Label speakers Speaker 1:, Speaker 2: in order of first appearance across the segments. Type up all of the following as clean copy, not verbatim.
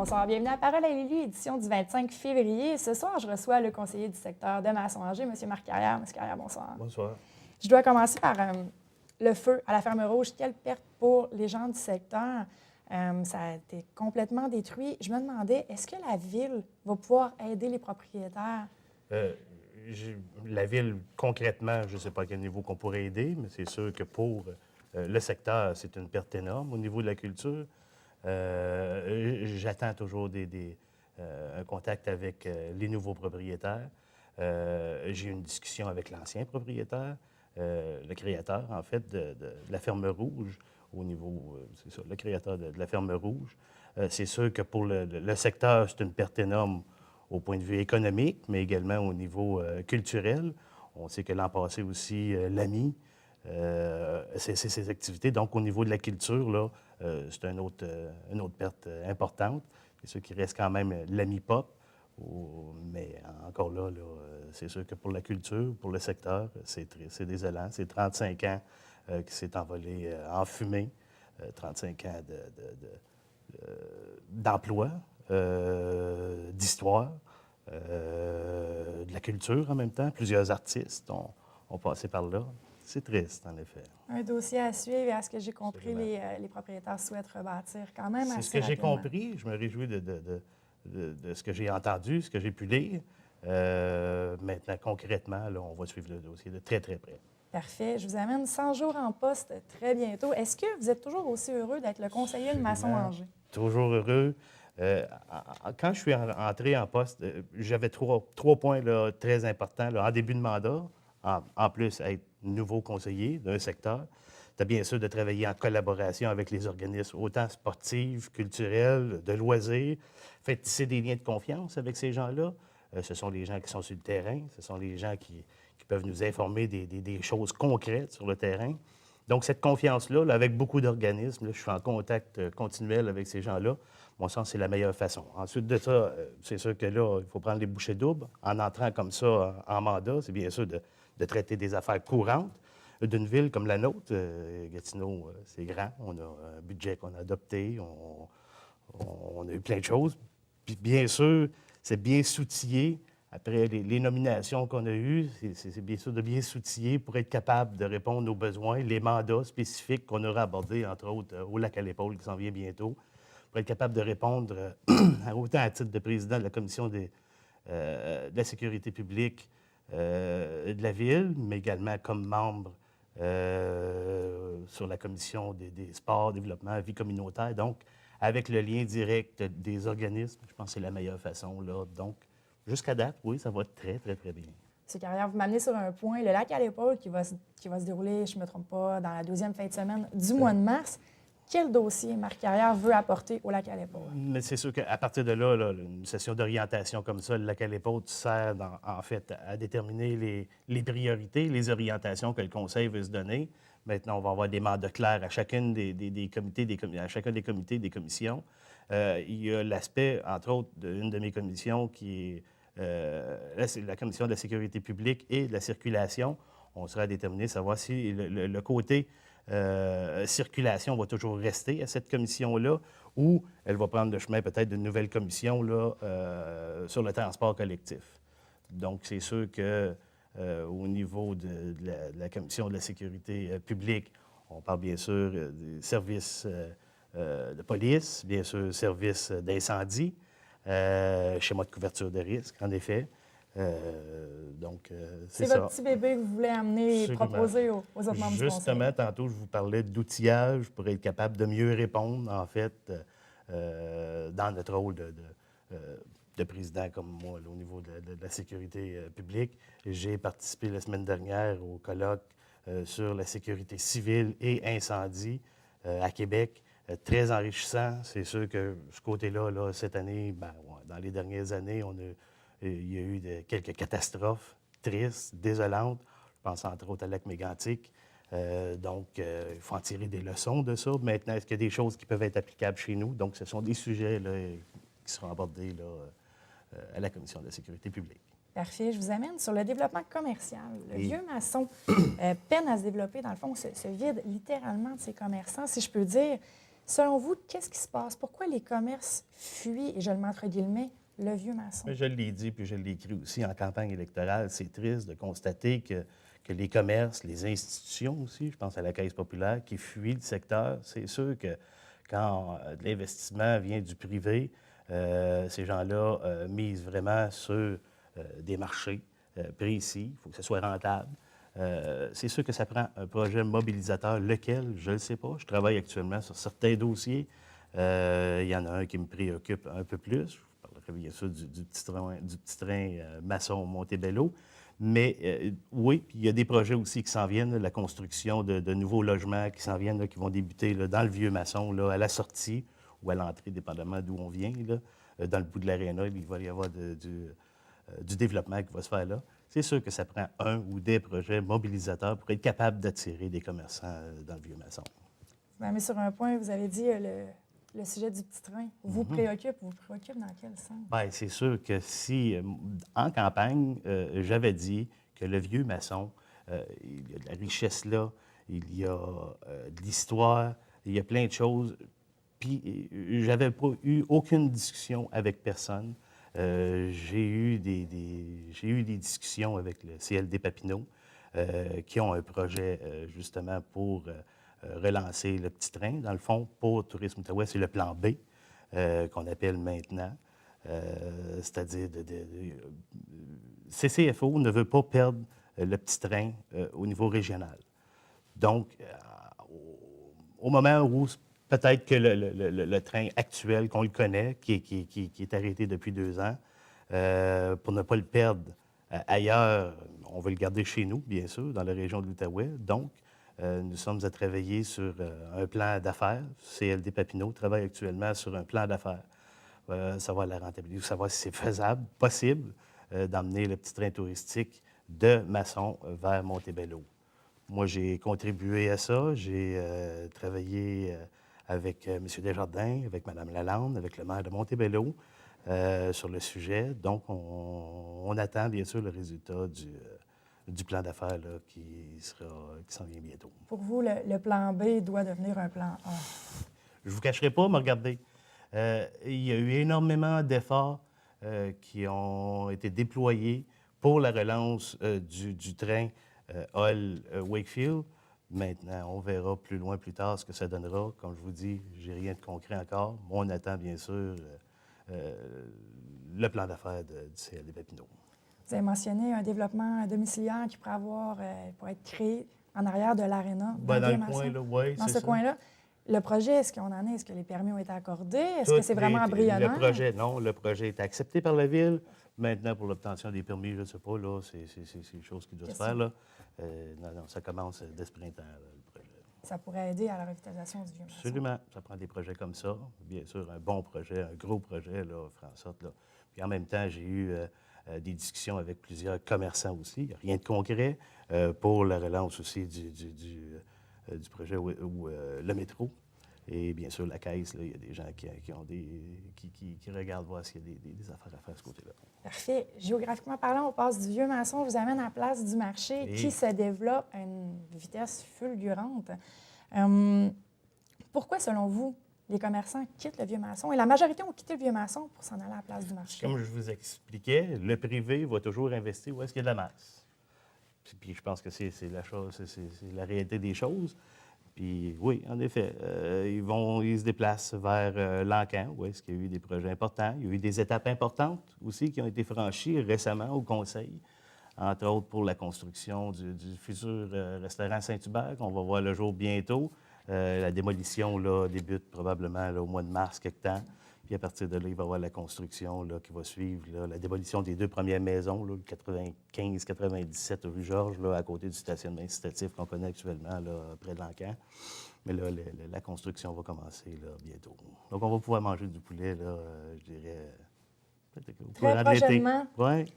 Speaker 1: bonsoir. Bienvenue à Parole à l'élu, édition du 25 février. Ce soir, je reçois le conseiller du secteur de Masson-Angers, M. Marc Carrière. M. Carrière, bonsoir.
Speaker 2: Bonsoir.
Speaker 1: Je dois commencer par le feu à la ferme rouge. Quelle perte pour les gens du secteur. Ça a été complètement détruit. Je me demandais, est-ce que la Ville va pouvoir aider les propriétaires?
Speaker 2: La Ville, concrètement, je ne sais pas à quel niveau qu'on pourrait aider, mais c'est sûr que pour le secteur, c'est une perte énorme au niveau de la culture. J'attends toujours un contact avec les nouveaux propriétaires. J'ai eu une discussion avec l'ancien propriétaire, le créateur, en fait, de la ferme rouge, au niveau, c'est ça, le créateur de la ferme rouge. C'est sûr que pour le secteur, c'est une perte énorme au point de vue économique, mais également au niveau culturel. On sait que l'an passé aussi, l'AMI, c'est ses activités. Donc, au niveau de la culture, là, c'est une autre perte importante. C'est sûr qu'il reste quand même l'AMI Pop, mais encore là, c'est sûr que pour la culture, pour le secteur, c'est désolant. C'est 35 ans qui s'est envolé en fumée, 35 ans d'emploi, d'histoire, de la culture en même temps. Plusieurs artistes ont passé par là. C'est triste, en effet.
Speaker 1: Un dossier à suivre et à ce que j'ai compris, les propriétaires souhaitent rebâtir quand même assez
Speaker 2: C'est ce que j'ai
Speaker 1: rapidement.
Speaker 2: compris. Je me réjouis de ce que j'ai entendu, ce que j'ai pu lire. Maintenant, concrètement, là, on va suivre le dossier de très, très près.
Speaker 1: Parfait. Je vous amène 100 jours en poste très bientôt. Est-ce que vous êtes toujours aussi heureux d'être le conseiller de Masson-Angers?
Speaker 2: Toujours heureux. Quand je suis entré en poste, j'avais trois points là, très importants là, en début de mandat. En plus, être nouveau conseiller d'un secteur. C'était bien sûr de travailler en collaboration avec les organismes, autant sportifs, culturels, de loisirs. Fait tisser des liens de confiance avec ces gens-là. Ce sont les gens qui sont sur le terrain. Ce sont les gens qui peuvent nous informer des choses concrètes sur le terrain. Donc, cette confiance-là, là, avec beaucoup d'organismes, je suis en contact continuel avec ces gens-là. Mon sens, c'est la meilleure façon. Ensuite de ça, c'est sûr que là, il faut prendre les bouchées doubles. En entrant comme ça en mandat, c'est bien sûr de traiter des affaires courantes d'une ville comme la nôtre. Gatineau, c'est grand. On a un budget qu'on a adopté. On a eu plein de choses. Puis bien sûr, c'est bien s'outiller. Après les nominations qu'on a eues, c'est bien sûr de bien s'outiller pour être capable de répondre aux besoins, les mandats spécifiques qu'on aura abordés, entre autres, au lac à l'épaule qui s'en vient bientôt, pour être capable de répondre autant à titre de président de la Commission de la sécurité publique de la Ville, mais également comme membre sur la Commission des sports, développement, vie communautaire. Donc, avec le lien direct des organismes, je pense que c'est la meilleure façon, là. Donc, jusqu'à date, oui, ça va très, très, très bien.
Speaker 1: M. Carrière, vous m'amenez sur un point, le lac à l'épaule qui va se dérouler, je ne me trompe pas, dans la deuxième fin de semaine du mois de mars. Quel dossier Marc Carrière veut apporter au lac à l'épaule?
Speaker 2: Mais c'est sûr qu'à partir de là, une session d'orientation comme ça, le lac à l'épaule sert en fait à déterminer les priorités, les orientations que le Conseil veut se donner. Maintenant, on va avoir des mandats clairs à chacune des comités, à chacun des comités, des commissions. Il y a l'aspect, entre autres, d'une de mes commissions qui est la commission de la sécurité publique et de la circulation. On sera déterminé de savoir si le côté circulation va toujours rester à cette commission-là ou elle va prendre le chemin peut-être d'une nouvelle commission là, sur le transport collectif. Donc, c'est sûr que au niveau de la commission de la sécurité publique, on parle bien sûr des services de police, bien sûr, services d'incendie, schéma de couverture de risque, en effet.
Speaker 1: C'est votre petit bébé que vous voulez amener et proposer aux autres membres du Conseil.
Speaker 2: Justement, tantôt, je vous parlais d'outillage pour être capable de mieux répondre, en fait, dans notre rôle de président comme moi, là, au niveau de la sécurité publique. J'ai participé la semaine dernière au colloque sur la sécurité civile et incendie à Québec. Très enrichissant. C'est sûr que ce côté-là, là, cette année, dans les dernières années, il y a eu quelques catastrophes tristes, désolantes. Je pense entre autres à lac Mégantic. Donc, il faut en tirer des leçons de ça. Maintenant, est-ce qu'il y a des choses qui peuvent être applicables chez nous? Donc, ce sont des sujets là, qui seront abordés là, à la Commission de la sécurité publique.
Speaker 1: Parfait. Je vous amène sur le développement commercial. Le vieux maçon peine à se développer. Dans le fond, se vide littéralement de ses commerçants, si je peux dire. Selon vous, qu'est-ce qui se passe? Pourquoi les commerces fuient, et je le mets entre guillemets, le vieux maçon?
Speaker 2: Je l'ai dit, puis je l'ai écrit aussi en campagne électorale. C'est triste de constater que les commerces, les institutions aussi, je pense à la Caisse populaire, qui fuient le secteur. C'est sûr que quand de l'investissement vient du privé, ces gens-là misent vraiment sur des marchés précis. Il faut que ce soit rentable. C'est sûr que ça prend un projet mobilisateur, lequel, je ne le sais pas. Je travaille actuellement sur certains dossiers. Il y en a un qui me préoccupe un peu plus. Je vous parlerai bien sûr du petit train maçon Montebello. Mais oui, puis il y a des projets aussi qui s'en viennent, là, la construction de nouveaux logements qui s'en viennent, là, qui vont débuter là, dans le vieux maçon, là, à la sortie ou à l'entrée, dépendamment d'où on vient. Là, dans le bout de l'aréna, il va y avoir du développement qui va se faire là. C'est sûr que ça prend un ou des projets mobilisateurs pour être capable d'attirer des commerçants dans le vieux maçon.
Speaker 1: Vous m'avez mis sur un point, vous avez dit le sujet du petit train vous préoccupe. Vous préoccupe dans quel sens?
Speaker 2: Bien, c'est sûr que si, en campagne, j'avais dit que le vieux maçon, il y a de la richesse là, il y a de l'histoire, il y a plein de choses. Puis, j'avais pas eu aucune discussion avec personne. J'ai eu des discussions avec le CLD Papineau qui ont un projet justement pour relancer le petit train. Dans le fond, pour Tourisme Outaouais, c'est le plan B qu'on appelle maintenant. C'est-à-dire, CCFO ne veut pas perdre le petit train au niveau régional. Donc, au moment où peut-être que le train actuel, qu'on le connaît, qui est arrêté depuis 2 ans, pour ne pas le perdre ailleurs, on va le garder chez nous, bien sûr, dans la région de l'Outaouais. Donc, nous sommes à travailler sur un plan d'affaires. CLD Papineau travaille actuellement sur un plan d'affaires. Savoir la rentabilité, savoir si c'est faisable, possible, d'emmener le petit train touristique de Masson vers Montebello. Moi, j'ai contribué à ça. J'ai travaillé avec M. Desjardins, avec Mme Lalande, avec le maire de Montebello sur le sujet. Donc, on attend bien sûr le résultat du plan d'affaires là, qui s'en vient bientôt.
Speaker 1: Pour vous, le plan B doit devenir un plan A.
Speaker 2: Je ne vous cacherai pas, mais regardez, il y a eu énormément d'efforts qui ont été déployés pour la relance du train Hull-Wakefield. Maintenant, on verra plus loin, plus tard, ce que ça donnera. Comme je vous dis, je n'ai rien de concret encore. On attend, bien sûr, le plan d'affaires du CLD Papineau.
Speaker 1: Vous avez mentionné un développement domiciliaire qui pourrait être créé en arrière de l'aréna.
Speaker 2: Dans le coin, là, oui,
Speaker 1: dans
Speaker 2: c'est
Speaker 1: ce
Speaker 2: ça.
Speaker 1: coin-là. Le projet, est-ce qu'on en est? Est-ce que les permis ont été accordés? Est-ce que c'est vraiment embryonnaire?
Speaker 2: Le projet est accepté par la Ville. Maintenant, pour l'obtention des permis, je ne sais pas, là, c'est une chose qui doit se faire. Là. Non, ça commence dès ce printemps, là, le projet.
Speaker 1: Ça pourrait aider à la revitalisation du vieux maçon.
Speaker 2: Absolument. Ça prend des projets comme ça. Bien sûr, un bon projet, un gros projet, là, faire en sorte, là. Puis en même temps, j'ai eu des discussions avec plusieurs commerçants aussi. Il n'y a rien de concret pour la relance aussi du projet ou le métro. Et bien sûr, la caisse, là, il y a des gens qui regardent voir s'il y a des affaires à faire de ce côté-là.
Speaker 1: Parfait. Géographiquement parlant, on passe du vieux maçon, je vous amène à la place du marché qui se développe à une vitesse fulgurante. Pourquoi, selon vous, les commerçants quittent le vieux maçon? Et la majorité ont quitté le vieux maçon pour s'en aller à la place du marché.
Speaker 2: Comme je vous expliquais, le privé va toujours investir où est-ce qu'il y a de la masse. Puis je pense que c'est la réalité des choses. Puis oui, en effet, ils se déplacent vers l'Encan, où est-ce qu'il y a eu des projets importants. Il y a eu des étapes importantes aussi qui ont été franchies récemment au Conseil, entre autres pour la construction du futur restaurant Saint-Hubert, qu'on va voir le jour bientôt. La démolition là, débute probablement là, au mois de mars, quelque temps. Puis à partir de là, il va y avoir la construction là, qui va suivre, là, la démolition des 2 premières maisons, là, le 95-97 rue Georges, là, à côté du stationnement incitatif qu'on connaît actuellement là, près de l'Encan. Mais là, la construction va commencer là, bientôt. Donc, on va pouvoir manger du poulet, là, je dirais, peut-être au courant de l'été.
Speaker 1: Très prochainement.
Speaker 2: Oui.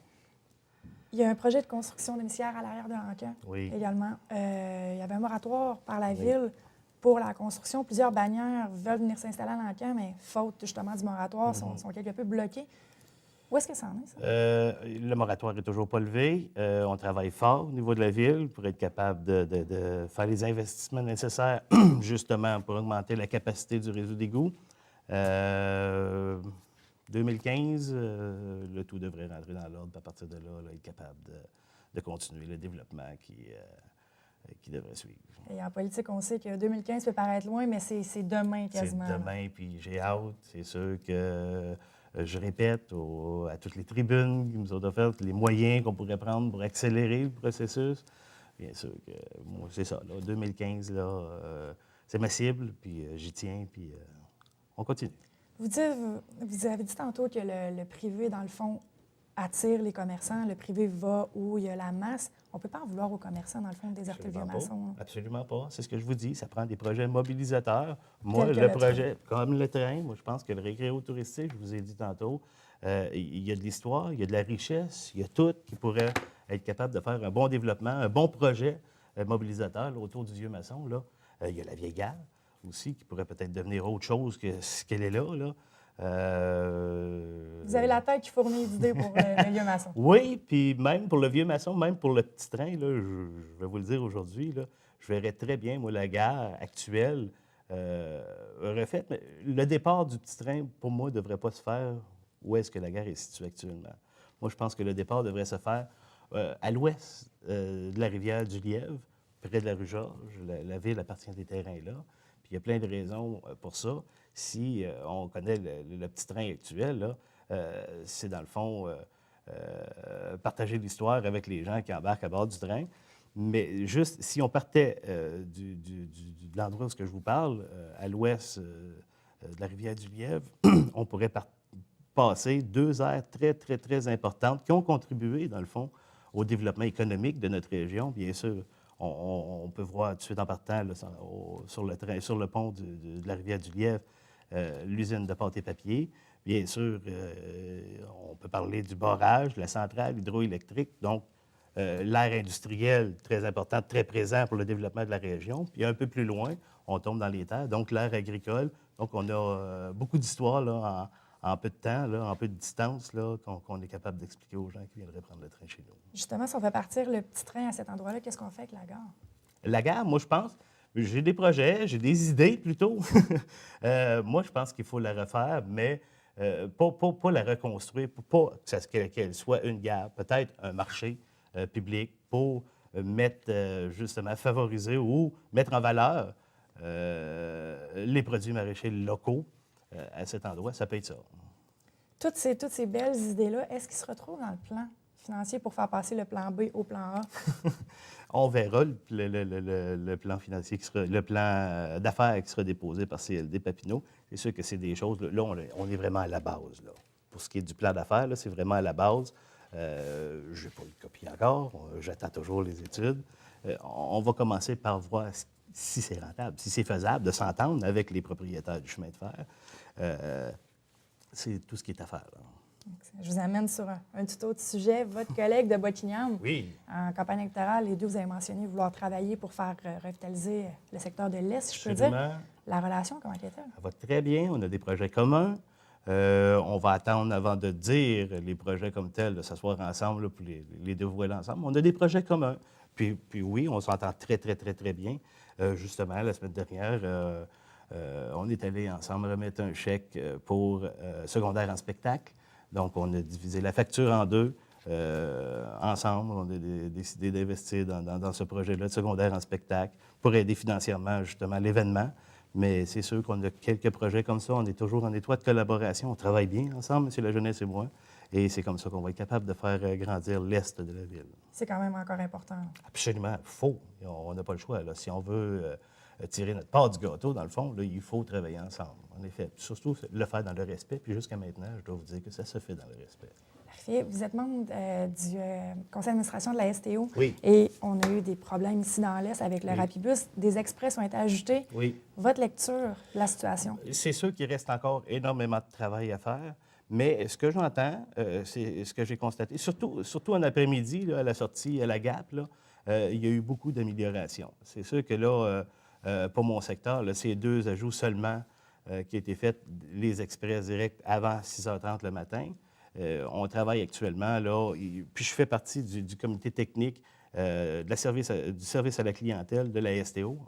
Speaker 1: Il y a un projet de construction domiciliaire à l'arrière de l'Encan également. Il y avait un moratoire par la Ville pour la construction. Plusieurs bannières veulent venir s'installer à l'Encan, mais faute justement du moratoire, sont quelque peu bloquées. Où est-ce que ça en est, ça?
Speaker 2: Le moratoire n'est toujours pas levé. On travaille fort au niveau de la ville pour être capable de faire les investissements nécessaires justement pour augmenter la capacité du réseau d'égouts. 2015, le tout devrait rentrer dans l'ordre. À partir de là, être capable de continuer le développement qui devrait suivre.
Speaker 1: Et en politique, on sait que 2015 peut paraître loin, mais c'est demain quasiment.
Speaker 2: C'est demain, puis j'ai hâte. C'est sûr que je répète à toutes les tribunes qui nous ont offert les moyens qu'on pourrait prendre pour accélérer le processus. Bien sûr que moi, c'est ça. Là, 2015, c'est ma cible, puis j'y tiens, puis on continue.
Speaker 1: Vous avez dit tantôt que le privé, dans le fond, attire les commerçants. Le privé va où il y a la masse. On ne peut pas en vouloir aux commerçants, dans le fond, de déserter le vieux maçon.
Speaker 2: Absolument pas. C'est ce que je vous dis. Ça prend des projets mobilisateurs. Moi,
Speaker 1: Tel que
Speaker 2: le projet, comme le train, moi, je pense que le récréo touristique, je vous ai dit tantôt, il y a de l'histoire, il y a de la richesse, il y a tout qui pourrait être capable de faire un bon développement, un bon projet mobilisateur là, autour du vieux maçon. Là. Il y a la vieille gare aussi qui pourrait peut-être devenir autre chose que ce qu'elle est là.
Speaker 1: Vous avez la tête qui fourmille d'idées pour le vieux maçon.
Speaker 2: Oui, puis même pour le vieux maçon, même pour le petit train, là, je vais vous le dire aujourd'hui, là, je verrais très bien, moi, la gare actuelle refaite. Mais le départ du petit train, pour moi, ne devrait pas se faire où est-ce que la gare est située actuellement. Moi, je pense que le départ devrait se faire à l'ouest de la rivière du Lièvre, près de la rue Georges. La ville appartient à des terrains là. Puis il y a plein de raisons pour ça. Si on connaît le petit train actuel, là, c'est dans le fond partager l'histoire avec les gens qui embarquent à bord du train. Mais juste, si on partait de l'endroit où je vous parle, à l'ouest de la rivière du Lièvre, on pourrait passer 2 aires très, très, très importantes qui ont contribué, dans le fond, au développement économique de notre région. Bien sûr, on peut voir tout de suite en partant là, sur le pont de la rivière du Lièvre, l'usine de pâte et papier. Bien sûr, on peut parler du barrage, de la centrale hydroélectrique, donc l'aire industrielle très importante, très présent pour le développement de la région. Puis un peu plus loin, on tombe dans les terres, donc l'aire agricole. Donc on a beaucoup d'histoires là, en peu de temps, là, en peu de distance, qu'on est capable d'expliquer aux gens qui viendraient prendre le train chez nous.
Speaker 1: Justement, si on fait partir le petit train à cet endroit-là, qu'est-ce qu'on fait avec la gare?
Speaker 2: La gare, moi, je pense, j'ai des projets, j'ai des idées plutôt. Moi, je pense qu'il faut la refaire, mais pas la reconstruire, pas qu'elle soit une gare, peut-être un marché public pour justement, favoriser ou mettre en valeur les produits maraîchers locaux à cet endroit. Ça peut être ça.
Speaker 1: Toutes ces belles idées-là, est-ce qu'ils se retrouvent dans le plan financier pour faire passer le plan B au plan A?
Speaker 2: On verra le plan financier, le plan d'affaires qui sera déposé par CLD Papineau. C'est sûr que c'est des choses, là, on est vraiment à la base. Là. Pour ce qui est du plan d'affaires, c'est vraiment à la base. Je n'ai pas eu de copie encore, j'attends toujours les études. On va commencer par voir si c'est rentable, si c'est faisable de s'entendre avec les propriétaires du chemin de fer. C'est tout ce qui est à faire. Là.
Speaker 1: Je vous amène sur un tout autre sujet. Votre collègue de Buckingham,
Speaker 2: oui.
Speaker 1: En campagne électorale, les deux, vous avez mentionné vouloir travailler pour faire revitaliser le secteur de l'Est, si je peux dire. La relation, comment est-elle?
Speaker 2: Elle va très bien. On a des projets communs. On va attendre avant de dire les projets comme tels, de s'asseoir ensemble là, pour les dévoiler ensemble. On a des projets communs. Puis oui, on s'entend très, très, très, très bien. Justement, la semaine dernière, on est allé ensemble remettre un chèque pour secondaire en spectacle. Donc, on a divisé la facture en deux. Ensemble, on a décidé d'investir dans ce projet-là de secondaire en spectacle pour aider financièrement, justement, l'événement. Mais c'est sûr qu'on a quelques projets comme ça. On est toujours en étroite collaboration. On travaille bien ensemble, M. Lajeunesse et moi. Et c'est comme ça qu'on va être capable de faire grandir l'Est de la ville. C'est
Speaker 1: quand même encore important.
Speaker 2: Absolument. Il faut. On n'a pas le choix. Là. Si on veut tirer notre part du gâteau, dans le fond, là, il faut travailler ensemble. En effet. Surtout le faire dans le respect. Puis jusqu'à maintenant, je dois vous dire que ça se fait dans le respect.
Speaker 1: Parfait. Vous êtes membre du conseil d'administration de la STO.
Speaker 2: Oui.
Speaker 1: Et on a eu des problèmes ici dans l'Est avec le
Speaker 2: oui.
Speaker 1: Rapibus. Des express ont été ajoutés.
Speaker 2: Oui.
Speaker 1: Votre lecture de la situation?
Speaker 2: C'est sûr qu'il reste encore énormément de travail à faire. Mais ce que j'entends, c'est ce que j'ai constaté, surtout en après-midi, là, à la sortie à la Gap, là, il y a eu beaucoup d'améliorations. C'est sûr que là, pour mon secteur, là, c'est 2 ajouts seulement qui ont été faits, les express directs avant 6h30 le matin. On travaille actuellement, là, puis je fais partie du comité technique du service à la clientèle de la STO.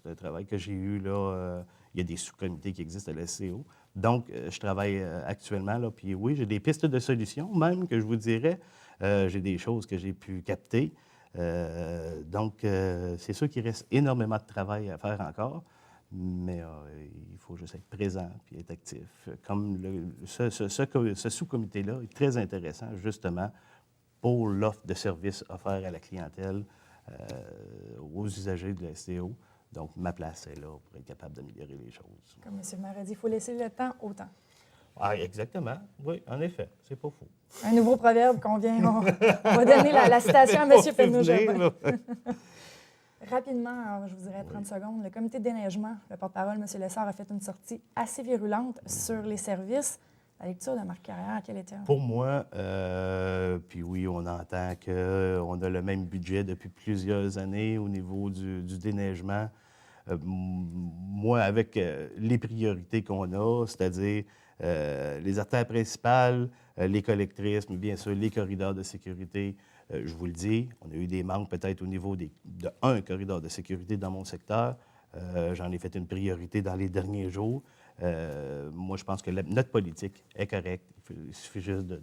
Speaker 2: C'est un travail que j'ai eu, là, il y a des sous-comités qui existent à la STO. Donc, je travaille actuellement, là, puis oui, j'ai des pistes de solutions, même que je vous dirais, j'ai des choses que j'ai pu capter. Donc, c'est sûr qu'il reste énormément de travail à faire encore, mais il faut juste être présent puis être actif. Comme ce sous-comité-là est très intéressant, justement, pour l'offre de services offert à la clientèle, aux usagers de la STO. Donc, ma place est là pour être capable d'améliorer les choses.
Speaker 1: Comme M. le maire a dit, il faut laisser le temps au temps.
Speaker 2: Ah, exactement. Oui, en effet, c'est pas faux.
Speaker 1: Un nouveau proverbe qu'on vient, on va donner la citation à M. Penneau-Jobin. Rapidement, alors, je vous dirais 30 secondes, le comité de déneigement, le porte-parole, M. Lessard, a fait une sortie assez virulente sur les services. La lecture de Marc Carrière, quelle était?
Speaker 2: Pour moi, puis oui, on entend qu'on a le même budget depuis plusieurs années au niveau du déneigement. Moi, avec les priorités qu'on a, c'est-à-dire les artères principales, les collectrices, mais bien sûr les corridors de sécurité, je vous le dis, on a eu des manques peut-être au niveau d'un corridor de sécurité dans mon secteur. J'en ai fait une priorité dans les derniers jours. Moi, je pense que notre politique est correcte. Il suffit juste de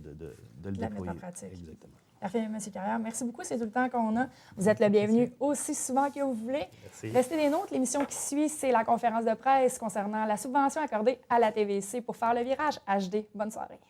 Speaker 2: le déployer.
Speaker 1: Mettre en pratique.
Speaker 2: Exactement.
Speaker 1: Parfait, M. Carrière. Merci beaucoup. C'est tout le temps qu'on a. Vous êtes le bienvenu aussi souvent que vous voulez.
Speaker 2: Merci.
Speaker 1: Restez des nôtres. L'émission qui suit, c'est la conférence de presse concernant la subvention accordée à la TVC pour faire le virage HD. Bonne soirée.